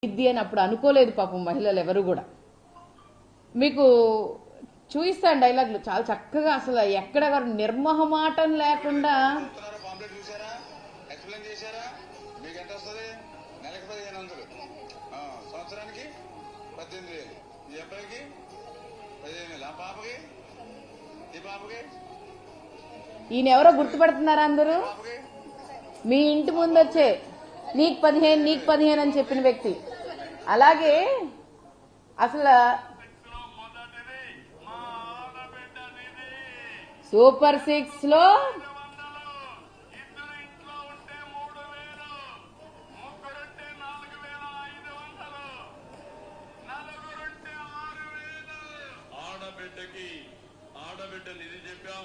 ఇది అని అప్పుడు అనుకోలేదు పాపం మహిళలు ఎవరు కూడా. మీకు చూయిస్తాను డైలాగులు చాలా చక్కగా, అసలు ఎక్కడ నిర్మహమాటం లేకుండా. ఈయన ఎవరో గుర్తుపడుతున్నారా అందరూ? మీ ఇంటి ముందు వచ్చే నీకు 15 నీకు 15 అని చెప్పిన వ్యక్తి. అలాగే అసలు సూపర్ 6 లో ఆడబిడ్డ నిధి చెప్పాం.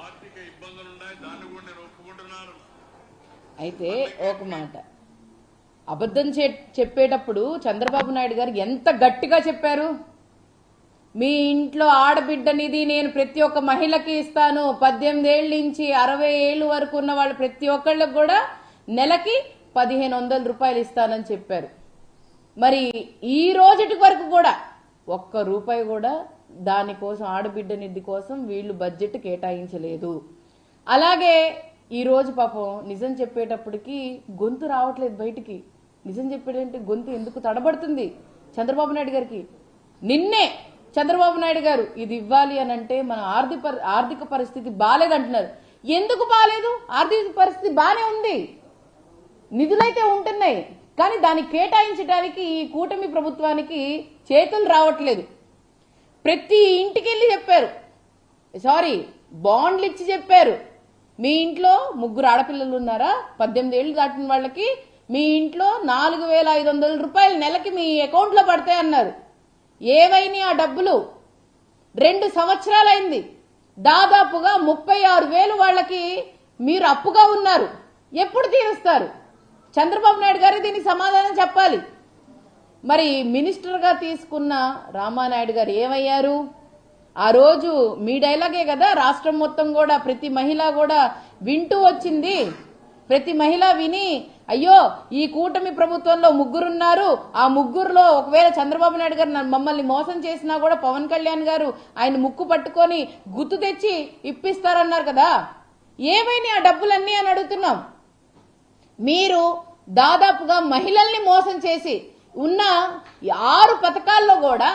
ఆర్థిక ఇబ్బందులు ఉన్నాయి, దాన్ని కూడా నేను ఒప్పుకుంటున్నాను. అయితే ఒక మాట, అబద్ధం చెప్పేటప్పుడు చంద్రబాబు నాయుడు గారు ఎంత గట్టిగా చెప్పారు. మీ ఇంట్లో ఆడబిడ్డ నిధి నేను ప్రతి ఒక్క మహిళకి ఇస్తాను, 18 ఏళ్ళ నుంచి 60 ఏళ్ళు వరకు ఉన్న వాళ్ళు ప్రతి ఒక్కళ్ళకి కూడా నెలకి 1500 రూపాయలు ఇస్తానని చెప్పారు. మరి ఈ రోజుటి వరకు కూడా ఒక్క రూపాయి కూడా దానికోసం, ఆడబిడ్డ నిధి కోసం వీళ్ళు బడ్జెట్ కేటాయించలేదు. అలాగే ఈరోజు పాపం నిజం చెప్పేటప్పటికి గొంతు రావట్లేదు బయటికి. నిజం చెప్పేటంటే గొంతు ఎందుకు తడబడుతుంది చంద్రబాబు నాయుడు గారికి? నిన్నే చంద్రబాబు నాయుడు గారు ఇది ఇవ్వాలి అని అంటే మన ఆర్థిక పరిస్థితి బాలేదంటున్నారు. ఎందుకు బాలేదు? ఆర్థిక పరిస్థితి బానే ఉంది, నిధులైతే ఉంటున్నాయి, కానీ దాన్ని కేటాయించడానికి ఈ కూటమి ప్రభుత్వానికి చేతులు రావట్లేదు. ప్రతి ఇంటికి వెళ్ళి చెప్పారు, బాండ్లు ఇచ్చి చెప్పారు. మీ ఇంట్లో 3 ఆడపిల్లలు ఉన్నారా, 18 ఏళ్ళు దాటిన వాళ్ళకి మీ ఇంట్లో 4500 రూపాయలు నెలకి మీ అకౌంట్లో పడతాయన్నారు. ఏవైనా ఆ డబ్బులు? 2 సంవత్సరాలైంది. దాదాపుగా 36,000 వాళ్ళకి మీరు అప్పుగా ఉన్నారు. ఎప్పుడు తీరుస్తారు? చంద్రబాబు నాయుడు గారు దీనికి సమాధానం చెప్పాలి. మరి మినిస్టర్గా తీసుకున్న రామానాయుడు గారు ఏమయ్యారు? ఆ రోజు మీ డైలాగే కదా రాష్ట్రం మొత్తం కూడా ప్రతి మహిళ కూడా వింటూ వచ్చింది. ప్రతి మహిళ విని, అయ్యో ఈ కూటమి ప్రభుత్వంలో 3 ఉన్నారు, ఆ 3లో ఒకవేళ చంద్రబాబు నాయుడు గారు మమ్మల్ని మోసం చేసినా కూడా పవన్ కళ్యాణ్ గారు ఆయన ముక్కు పట్టుకొని గుర్తు తెచ్చి ఇప్పిస్తారన్నారు కదా. ఏమైనా ఆ డబ్బులన్నీ అని అడుగుతున్నాం. మీరు దాదాపుగా మహిళల్ని మోసం చేసి ఉన్న 6 పథకాల్లో కూడా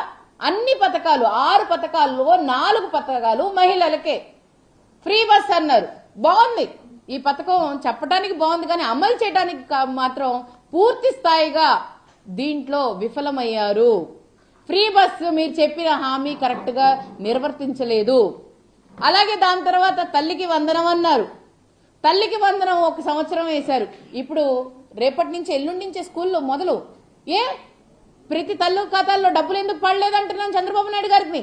అన్ని పథకాలు 6 పథకాల్లో 4 పథకాలు మహిళలకే. ఫ్రీ బస్ అన్నారు, బాగుంది. ఈ పథకం చెప్పడానికి బాగుంది, కానీ అమలు చేయడానికి మాత్రం పూర్తి స్థాయిగా దీంట్లో విఫలమయ్యారు. ఫ్రీ బస్సు మీరు చెప్పిన హామీ కరెక్ట్ గా నిర్వర్తించలేదు. అలాగే దాని తర్వాత తల్లికి వందనం అన్నారు. తల్లికి వందనం 1 సంవత్సరం వేశారు. ఇప్పుడు రేపటి నుంచి ఎల్లుండి నుంచే స్కూల్లో మొదలు. ప్రతి తల్లి ఖాతాల్లో డబ్బులు ఎందుకు పడలేదంటున్నాను చంద్రబాబు నాయుడు గారిని.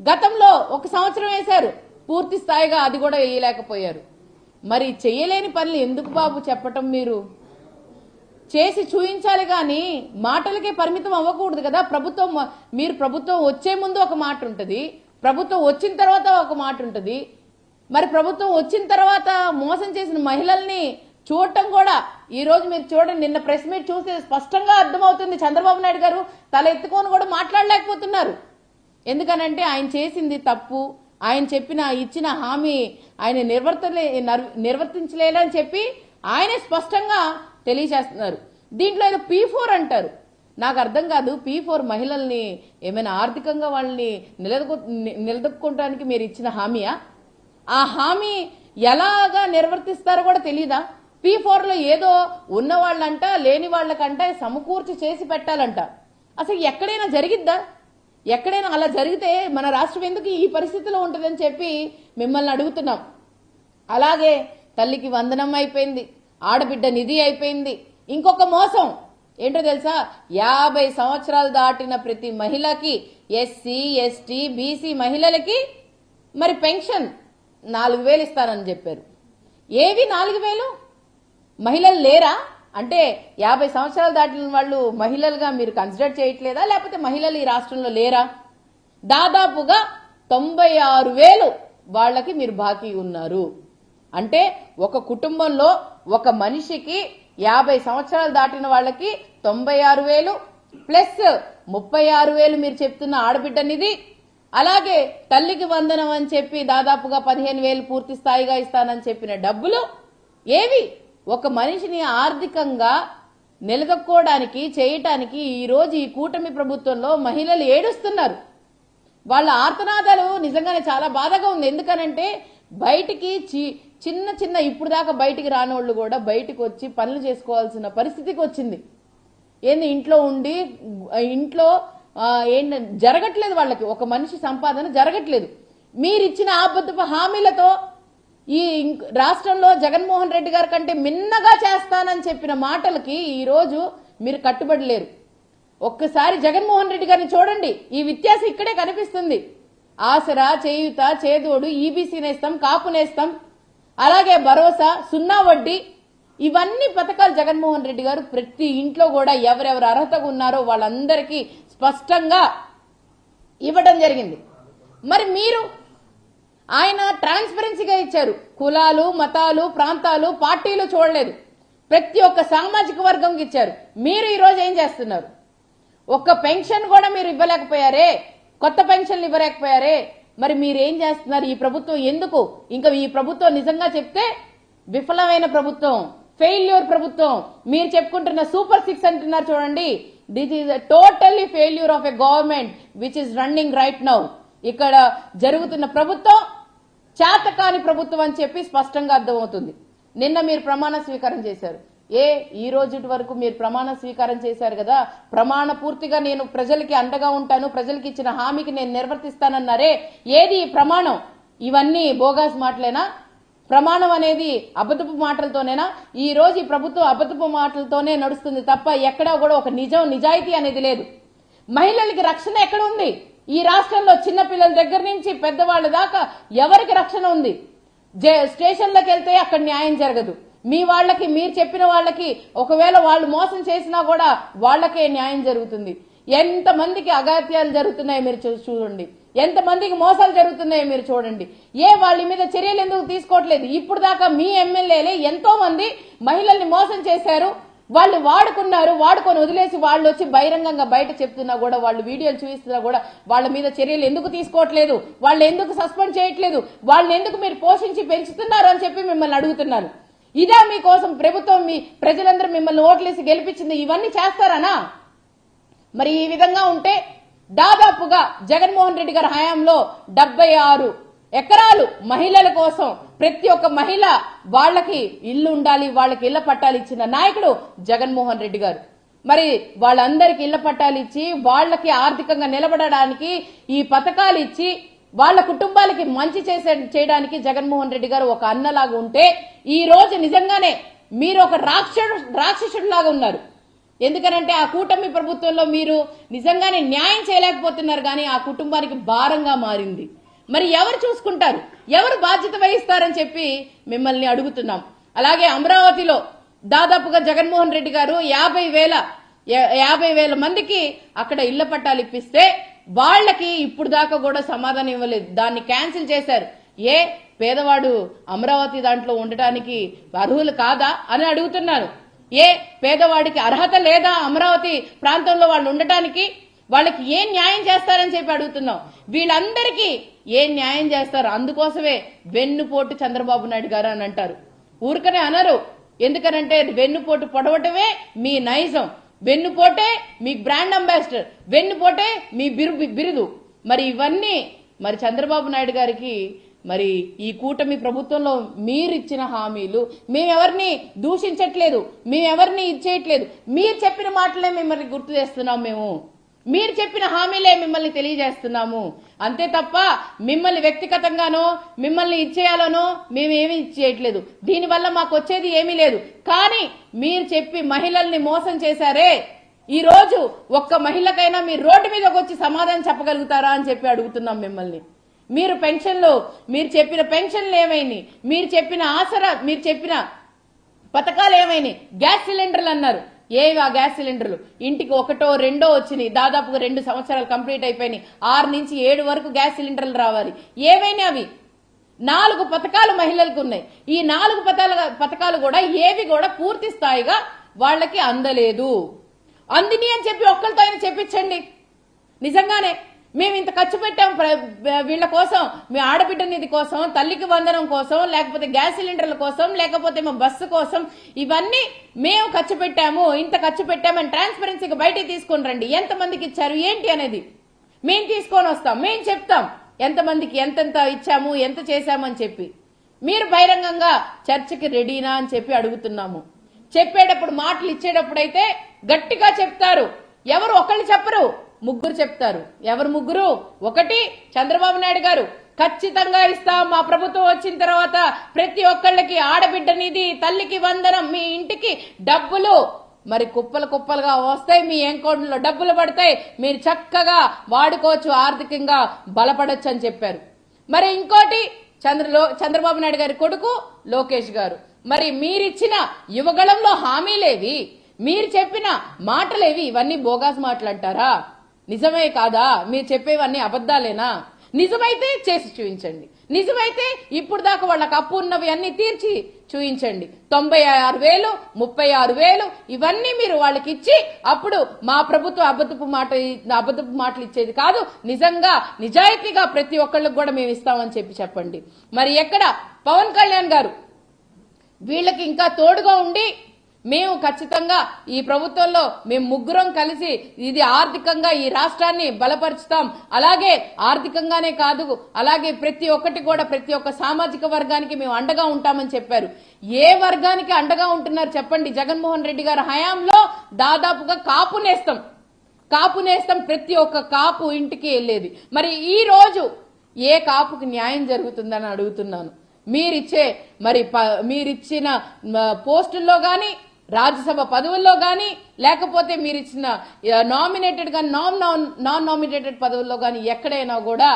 గతంలో 1 సంవత్సరం వేశారు, పూర్తి స్థాయిగా అది కూడా వేయలేకపోయారు. మరి చేయలేని పనులు ఎందుకు బాబు చెప్పటం? మీరు చేసి చూయించాలి, కానీ మాటలకే పరిమితం అవ్వకూడదు కదా. మీరు ప్రభుత్వం వచ్చే ముందు ఒక మాట ఉంటుంది, ప్రభుత్వం వచ్చిన తర్వాత ఒక మాట ఉంటుంది. మరి ప్రభుత్వం వచ్చిన తర్వాత మోసం చేసిన మహిళల్ని చూడటం కూడా ఈ రోజు మీరు చూడండి, నిన్న ప్రెస్ మీట్ చూస్తే స్పష్టంగా అర్థమవుతుంది. చంద్రబాబు నాయుడు గారు తల ఎత్తుకొని కూడా మాట్లాడలేకపోతున్నారు. ఎందుకనంటే ఆయన చేసింది తప్పు, ఆయన ఇచ్చిన హామీ ఆయన నిర్వర్తించలేదని చెప్పి ఆయనే స్పష్టంగా తెలియజేస్తున్నారు. దీంట్లో ఏదో P4 అంటారు, నాకు అర్థం కాదు. P4 మహిళల్ని ఏమైనా ఆర్థికంగా వాళ్ళని నిలదొక్కుంటానికి మీరు ఇచ్చిన హామీయా? ఆ హామీ ఎలాగా నిర్వర్తిస్తారో కూడా తెలీదా? P4లో ఏదో ఉన్న వాళ్ళంట లేని వాళ్ళకంట సమకూర్చి చేసి పెట్టాలంట. అసలు ఎక్కడైనా జరిగిద్దా? ఎక్కడైనా అలా జరిగితే మన రాష్ట్రం ఎందుకు ఈ పరిస్థితిలో ఉంటుందని చెప్పి మిమ్మల్ని అడుగుతున్నాం. అలాగే తల్లికి వందనం అయిపోయింది, ఆడబిడ్డ నిధి అయిపోయింది. ఇంకొక మోసం ఏంటో తెలుసా? 50 సంవత్సరాలు దాటిన ప్రతి మహిళకి, ఎస్సీ ఎస్టీ బీసీ మహిళలకి మరి పెన్షన్ 4000 ఇస్తానని చెప్పారు. ఏవి 4000? మహిళలు లేరా? అంటే 50 సంవత్సరాలు దాటిన వాళ్ళు మహిళలుగా మీరు కన్సిడర్ చేయట్లేదా? లేకపోతే మహిళలు ఈ రాష్ట్రంలో లేరా? దాదాపుగా 96,000 వాళ్ళకి మీరు బాకీ ఉన్నారు. అంటే ఒక కుటుంబంలో ఒక మనిషికి 50 సంవత్సరాలు దాటిన వాళ్ళకి 96,000 ప్లస్ 36,000 మీరు చెప్తున్న ఆడబిడ్డ నిధి, అలాగే తల్లికి వందనం అని చెప్పి దాదాపుగా 15,000 పూర్తి స్థాయిగా ఇస్తానని చెప్పిన డబ్బులు ఏవి ఒక మనిషిని ఆర్థికంగా నిలదొక్కోవడానికి చేయటానికి ఈ రోజు ఈ కూటమి ప్రభుత్వంలో మహిళలు ఏడుస్తున్నారు. వాళ్ళ ఆర్తనాదాలు నిజంగానే చాలా బాధగా ఉంది. ఎందుకనంటే బయటికి చిన్న ఇప్పుడు దాకా బయటికి రానోళ్ళు కూడా బయటికి వచ్చి పనులు చేసుకోవాల్సిన పరిస్థితికి వచ్చింది. ఏంది ఇంట్లో ఉండి ఇంట్లో ఏంటి జరగట్లేదు, వాళ్ళకి ఒక మనిషి సంపాదన జరగట్లేదు. మీరిచ్చిన అబద్ధపు హామీలతో ఈ రాష్ట్రంలో జగన్మోహన్ రెడ్డి గారి కంటే మిన్నగా చేస్తానని చెప్పిన మాటలకి ఈ రోజు మీరు కట్టుబడి లేరు. ఒక్కసారి జగన్మోహన్ రెడ్డి గారిని చూడండి, ఈ వ్యత్యాసం ఇక్కడే కనిపిస్తుంది. ఆసరా, చేయూత, చేదోడు, ఈబీసీ నేస్తాం, కాపు నేస్తాం, అలాగే భరోసా, 0 వడ్డీ, ఇవన్నీ పథకాలు జగన్మోహన్ రెడ్డి గారు ప్రతి ఇంట్లో కూడా ఎవరెవరు అర్హతగా ఉన్నారో వాళ్ళందరికీ స్పష్టంగా ఇవ్వడం జరిగింది. మరి మీరు ఆయన ట్రాన్స్పరెన్సీగా ఇచ్చారు. కులాలు, మతాలు, ప్రాంతాలు, పార్టీలు చూడలేదు, ప్రతి ఒక్క సామాజిక వర్గంకి ఇచ్చారు. మీరు ఈరోజు ఏం చేస్తున్నారు? ఒక్క పెన్షన్ కూడా మీరు ఇవ్వలేకపోయారే, కొత్త పెన్షన్లు ఇవ్వలేకపోయారే. మరి మీరేం చేస్తున్నారు? ఈ ప్రభుత్వం ఎందుకు ఇంకా ఈ ప్రభుత్వం నిజంగా చెప్తే విఫలమైన ప్రభుత్వం, ఫెయిల్యూర్ ప్రభుత్వం. మీరు చెప్పుకుంటున్న సూపర్ 6 అంటున్నారు చూడండి, this is totally failure of a government which is running right now. ఇక్కడ జరుగుతున్న ప్రభుత్వం చేతకాని ప్రభుత్వం అని చెప్పి స్పష్టంగా అర్థమవుతుంది. నిన్న మీరు ప్రమాణ స్వీకారం చేశారు. ఈ రోజు వరకు మీరు ప్రమాణ స్వీకారం చేశారు కదా, ప్రమాణ పూర్తిగా నేను ప్రజలకి అండగా ఉంటాను, ప్రజలకి ఇచ్చిన హామీకి నేను నిర్వర్తిస్తానన్నారే, ఏది ప్రమాణం? ఇవన్నీ బోగాస్ మాటలేనా? ప్రమాణం అనేది అబద్ధపు మాటలతోనేనా? ఈ రోజు ఈ ప్రభుత్వం అబద్ధపు మాటలతోనే నడుస్తుంది తప్ప ఎక్కడా కూడా ఒక నిజాయితీ అనేది లేదు. మహిళలకి రక్షణ ఎక్కడ ఉంది? ఈ రాష్ట్రంలో చిన్నపిల్లల దగ్గర నుంచి పెద్దవాళ్ళ దాకా ఎవరికి రక్షణ ఉంది? స్టేషన్లకు వెళ్తే అక్కడ న్యాయం జరగదు. మీ వాళ్ళకి, మీరు చెప్పిన వాళ్ళకి ఒకవేళ వాళ్ళు మోసం చేసినా కూడా వాళ్ళకే న్యాయం జరుగుతుంది. ఎంతమందికి అగాత్యాలు జరుగుతున్నాయో మీరు చూడండి, ఎంతమందికి మోసాలు జరుగుతున్నాయో మీరు చూడండి. వాళ్ళ మీద చర్యలు ఎందుకు తీసుకోవట్లేదు? ఇప్పుడు దాకా మీ ఎమ్మెల్యేలే ఎంతో మంది మహిళల్ని మోసం చేశారు, వాళ్ళు వాడుకొని వదిలేసి వాళ్ళు వచ్చి బహిరంగంగా బయట చెప్తున్నా కూడా, వాళ్ళు వీడియోలు చూపిస్తున్నా కూడా వాళ్ళ మీద చర్యలు ఎందుకు తీసుకోవట్లేదు? వాళ్ళు ఎందుకు సస్పెండ్ చేయట్లేదు? వాళ్ళని ఎందుకు మీరు పోషించి పెంచుతున్నారు అని చెప్పి మిమ్మల్ని అడుగుతున్నాను. ఇదా మీకోసం ప్రభుత్వం, మీ ప్రజలందరూ మిమ్మల్ని ఓట్లేసి గెలిపించింది? ఇవన్నీ చేస్తారనా? మరి ఈ విధంగా ఉంటే దాదాపుగా జగన్మోహన్ రెడ్డి గారి హయాంలో 76 ఎకరాలు మహిళల కోసం, ప్రతి ఒక్క మహిళ వాళ్ళకి ఇల్లు ఉండాలి, వాళ్ళకి ఇళ్ల పట్టాలు ఇచ్చిన నాయకుడు జగన్మోహన్ రెడ్డి గారు. మరి వాళ్ళందరికీ ఇళ్ల పట్టాలు ఇచ్చి వాళ్ళకి ఆర్థికంగా నిలబడడానికి ఈ పథకాలు ఇచ్చి వాళ్ళ కుటుంబాలకి మంచి చేయడానికి జగన్మోహన్ రెడ్డి గారు ఒక అన్నలాగా ఉంటే, ఈ రోజు నిజంగానే మీరు ఒక రాక్షసుడిలాగా ఉన్నారు. ఎందుకనంటే ఆ కూటమి ప్రభుత్వంలో మీరు నిజంగానే న్యాయం చేయలేకపోతున్నారు, కానీ ఆ కుటుంబానికి భారంగా మారింది. మరి ఎవరు చూసుకుంటారు? ఎవరు బాధ్యత వహిస్తారని చెప్పి మిమ్మల్ని అడుగుతున్నాం. అలాగే అమరావతిలో దాదాపుగా జగన్మోహన్ రెడ్డి గారు 50,000 మందికి అక్కడ ఇళ్ల పట్టాలు ఇప్పిస్తే వాళ్ళకి ఇప్పుడు దాకా కూడా సమాధానం ఇవ్వలేదు. దాన్ని క్యాన్సిల్ చేశారు. పేదవాడు అమరావతి దాంట్లో ఉండటానికి అర్హులు కాదా అని అడుగుతున్నారు. పేదవాడికి అర్హత లేదా అమరావతి ప్రాంతంలో వాళ్ళు ఉండటానికి? వాళ్ళకి ఏం న్యాయం చేస్తారని చెప్పి అడుగుతున్నాం. వీళ్ళందరికీ ఏం న్యాయం చేస్తారు? అందుకోసమే వెన్నుపోటు చంద్రబాబు నాయుడు గారు అని అంటారు. ఊరికనే అనరు. ఎందుకనంటే వెన్నుపోటు పొడవటమే మీ నైజం, వెన్నుపోటే మీ బ్రాండ్ అంబాసిడర్, వెన్నుపోటే మీ బిరుదు. మరి ఇవన్నీ మరి చంద్రబాబు నాయుడు గారికి, మరి ఈ కూటమి ప్రభుత్వంలో మీరిచ్చిన హామీలు మేమెవరిని దూషించట్లేదు, మేమెవరిని ఇచ్చేయట్లేదు. మీరు చెప్పిన మాటలే మిమ్మల్ని గుర్తు చేస్తున్నాం. మీరు చెప్పిన హామీలే మిమ్మల్ని తెలియజేస్తున్నాము. అంతే తప్ప మిమ్మల్ని వ్యక్తిగతంగానో మిమ్మల్ని ఇచ్చేయాలనో మేమేమీ ఇచ్చేయట్లేదు. దీనివల్ల మాకు వచ్చేది ఏమీ లేదు. కానీ మీరు చెప్పి మహిళల్ని మోసం చేశారే, ఈ రోజు ఒక్క మహిళకైనా మీరు రోడ్డు మీదకి వచ్చి సమాధానం చెప్పగలుగుతారా అని చెప్పి అడుగుతున్నాం మిమ్మల్ని. మీరు చెప్పిన పెన్షన్లు ఏమైనాయి? మీరు చెప్పిన ఆసరా, మీరు చెప్పిన పథకాలు ఏమైనాయి? గ్యాస్ సిలిండర్లు అన్నారు. ఆ గ్యాస్ సిలిండర్లు ఇంటికి 1, 2 వచ్చినాయి. దాదాపుగా 2 సంవత్సరాలు కంప్లీట్ అయిపోయినాయి. 6 నుంచి 7 వరకు గ్యాస్ సిలిండర్లు రావాలి. ఏమైనా అవి 4 పథకాలు మహిళలకు ఉన్నాయి. ఈ 4 పథకాలు కూడా ఏవి కూడా పూర్తి స్థాయిగా వాళ్ళకి అందలేదు. అందిని అని చెప్పి ఒక్కరితో ఆయన చెప్పించండి. నిజంగానే మేము ఇంత ఖర్చు పెట్టాం వీళ్ళ కోసం, మీ ఆడబిడ్డ నిధి కోసం, తల్లికి వందనం కోసం, లేకపోతే గ్యాస్ సిలిండర్ల కోసం, లేకపోతే మా బస్సు కోసం, ఇవన్నీ మేము ఖర్చు పెట్టాము, ఇంత ఖర్చు పెట్టామని ట్రాన్స్పరెన్సీగా బయటికి తీసుకొని రండి. ఎంతమందికి ఇచ్చారు ఏంటి అనేది మేము తీసుకొని వస్తాం, మేము చెప్తాం ఎంతమందికి ఎంతెంత ఇచ్చాము, ఎంత చేశాము అని చెప్పి. మీరు బహిరంగంగా చర్చకి రెడీనా అని చెప్పి అడుగుతున్నాము. చెప్పేటప్పుడు మాటలు ఇచ్చేటప్పుడు అయితే గట్టిగా చెప్తారు. ఎవరు ఒకళ్ళు చెప్పరు, ముగ్గురు చెప్తారు. ఎవరు ముగ్గురు? ఒకటి చంద్రబాబు నాయుడు గారు, ఖచ్చితంగా ఇస్తాం మా ప్రభుత్వం వచ్చిన తర్వాత ప్రతి ఒక్కళ్ళకి ఆడబిడ్డ నిధి, తల్లికి వందనం, మీ ఇంటికి డబ్బులు మరి కుప్పలు కుప్పలుగా వస్తాయి, మీ అకౌంట్లో డబ్బులు పడతాయి, మీరు చక్కగా వాడుకోవచ్చు, ఆర్థికంగా బలపడొచ్చు అని చెప్పారు. మరి ఇంకోటి చంద్రబాబు నాయుడు గారి కొడుకు లోకేష్ గారు, మరి మీరిచ్చిన యువగళంలో హామీలేవి, మీరు చెప్పిన మాటలేవి, ఇవన్నీ బోగాస్ మాటలు అంటారా? నిజమే కాదా? మీరు చెప్పేవన్నీ అబద్దాలేనా? నిజమైతే చేసి చూపించండి. నిజమైతే ఇప్పుడు దాకా వాళ్ళకి అప్పు ఉన్నవి అన్ని తీర్చి చూపించండి. 96,000, 36,000 ఇవన్నీ మీరు వాళ్ళకి ఇచ్చి అప్పుడు మా ప్రభుత్వం అబద్ధపు మాటలు ఇచ్చేది కాదు, నిజంగా నిజాయితీగా ప్రతి ఒక్కళ్ళకి కూడా మేము ఇస్తామని చెప్పండి. మరి ఎక్కడ పవన్ కళ్యాణ్ గారు వీళ్ళకి ఇంకా తోడుగా ఉండి మేము ఖచ్చితంగా ఈ ప్రభుత్వంలో మేము ముగ్గురం కలిసి ఇది ఆర్థికంగా ఈ రాష్ట్రాన్ని బలపరుచుతాం, అలాగే ఆర్థికంగానే కాదు అలాగే ప్రతి ఒక్కటి కూడా ప్రతి ఒక్క సామాజిక వర్గానికి మేము అండగా ఉంటామని చెప్పారు. ఏ వర్గానికి అండగా ఉంటున్నారు చెప్పండి? జగన్మోహన్ రెడ్డి గారి హయాంలో దాదాపుగా కాపు నేస్తం ప్రతి ఒక్క కాపు ఇంటికి వెళ్ళేది. మరి ఈ రోజు ఏ కాపుకి న్యాయం జరుగుతుందని అడుగుతున్నాను. మీరిచ్చిన పోస్టుల్లో గాని, రాజ్యసభ పదవుల్లో గాని, లేకపోతే మీరిచ్చిన నామినేటెడ్ గాని నాన్ నామినేటెడ్ పదవుల్లో గాని ఎక్కడైనా కూడా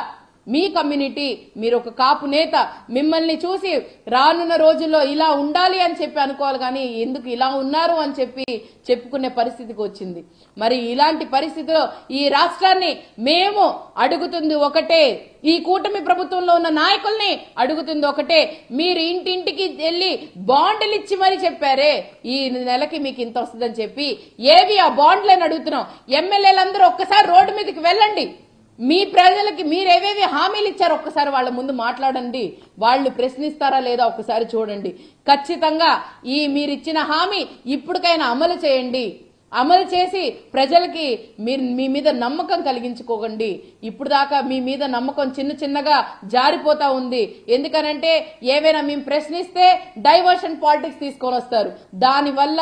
మీ కమ్యూనిటీ, మీరు ఒక కాపు నేత, మిమ్మల్ని చూసి రానున్న రోజుల్లో ఇలా ఉండాలి అని చెప్పి అనుకోవాలి, కానీ ఎందుకు ఇలా ఉన్నారు అని చెప్పి చెప్పుకునే పరిస్థితికి వచ్చింది. మరి ఇలాంటి పరిస్థితిలో ఈ రాష్ట్రాన్ని మేము అడుగుతుంది ఒకటే, ఈ కూటమి ప్రభుత్వంలో ఉన్న నాయకుల్ని అడుగుతుంది ఒకటే, మీరు ఇంటింటికి వెళ్లి బాండ్లు ఇచ్చి మరీ చెప్పారే ఈ నెలకి మీకు ఇంత వస్తుందని చెప్పి, ఏవి ఆ బాండ్లని అడుగుతున్నాం. ఎమ్మెల్యేలందరూ ఒక్కసారి రోడ్డు మీదకి వెళ్ళండి, మీ ప్రజలకి మీరేవేవి హామీలు ఇచ్చారో ఒక్కసారి వాళ్ళ ముందు మాట్లాడండి, వాళ్ళు ప్రశ్నిస్తారా లేదా ఒక్కసారి చూడండి. ఖచ్చితంగా ఈ మీరిచ్చిన హామీ ఇప్పటికైనా అమలు చేయండి. అమలు చేసి ప్రజలకి మీ మీద నమ్మకం కలిగించుకోకండి. ఇప్పుడు దాకా మీ మీద నమ్మకం చిన్నగా జారిపోతా ఉంది. ఎందుకనంటే ఏవైనా మేము ప్రశ్నిస్తే డైవర్షన్ పాలిటిక్స్ తీసుకొని వస్తారు, దానివల్ల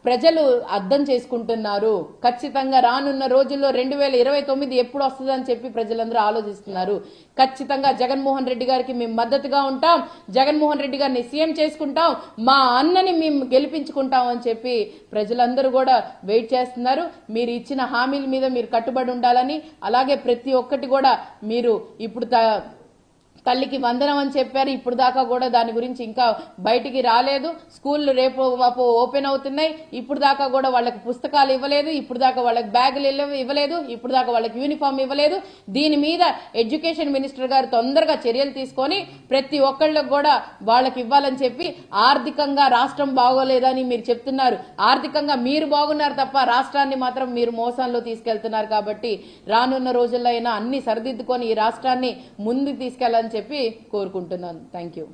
ప్రజలు అర్థం చేసుకుంటున్నారు. ఖచ్చితంగా రానున్న రోజుల్లో 2029 ఎప్పుడు వస్తుందని చెప్పి ప్రజలందరూ ఆలోచిస్తున్నారు. ఖచ్చితంగా జగన్మోహన్ రెడ్డి గారికి మేము మద్దతుగా ఉంటాం, జగన్మోహన్ రెడ్డి గారిని సీఎం చేసుకుంటాం, మా అన్నని మేము గెలిపించుకుంటాం అని చెప్పి ప్రజలందరూ కూడా వెయిట్ చేస్తున్నారు. మీరు ఇచ్చిన హామీల మీద మీరు కట్టుబడి ఉండాలని, అలాగే ప్రతి ఒక్కటి కూడా మీరు ఇప్పుడు తల్లికి వందనం అని చెప్పారు, ఇప్పుడు దాకా కూడా దాని గురించి ఇంకా బయటికి రాలేదు. స్కూళ్ళు రేపు ఓపెన్ అవుతున్నాయి, ఇప్పుడు దాకా కూడా వాళ్ళకి పుస్తకాలు ఇవ్వలేదు, ఇప్పుడు దాకా వాళ్ళకి బ్యాగులు ఇవ్వలేదు, ఇప్పుడు దాకా వాళ్ళకి యూనిఫామ్ ఇవ్వలేదు. దీని మీద ఎడ్యుకేషన్ మినిస్టర్ గారు తొందరగా చర్యలు తీసుకొని ప్రతి ఒక్కళ్ళకి కూడా వాళ్ళకి ఇవ్వాలని చెప్పి, ఆర్థికంగా రాష్ట్రం బాగోలేదని మీరు చెప్తున్నారు, ఆర్థికంగా మీరు బాగున్నారు తప్ప రాష్ట్రాన్ని మాత్రం మీరు మోసంలో తీసుకెళ్తున్నారు. కాబట్టి రానున్న రోజుల్లో అయినా అన్ని సరిదిద్దుకొని ఈ రాష్ట్రాన్ని ముందుకు తీసుకెళ్లాలని చెప్పి కోరుకుంటున్నాను. Thank you.